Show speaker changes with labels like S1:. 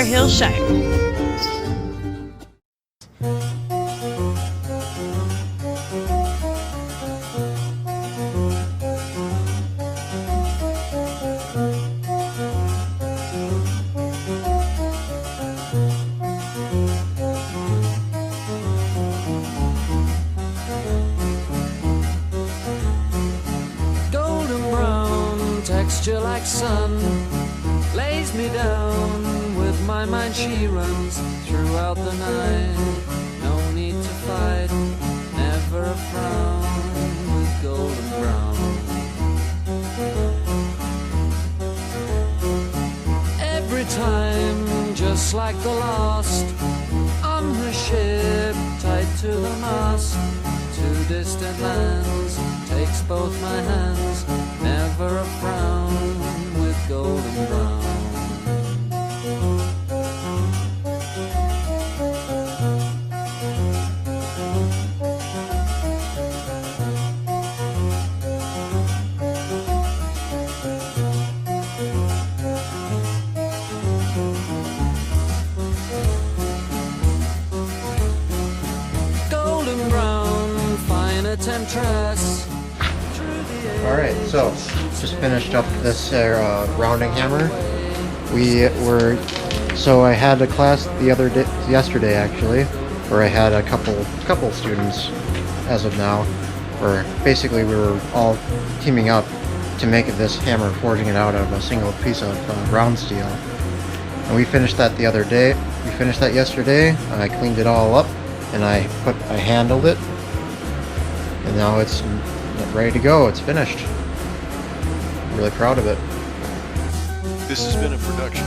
S1: Hills, Shire.
S2: Texture like sun lays me down. With my mind she runs throughout the night. No need to fight, never a frown. With golden brown, every time just like the last. On her ship tied to the mast, to distant lands takes both my hands. Never a frown with golden brown. Golden brown, fine a temptress.
S3: Alright, so just finished up this rounding hammer. So I had a class yesterday actually, where I had a couple students as of now, where basically we were all teaming up to make this hammer, forging it out of a single piece of round steel. And we finished that the other day. We finished that yesterday. I cleaned it all up and I handled it, and now it's ready to go. It's finished. I'm really proud of it.
S4: This has been a production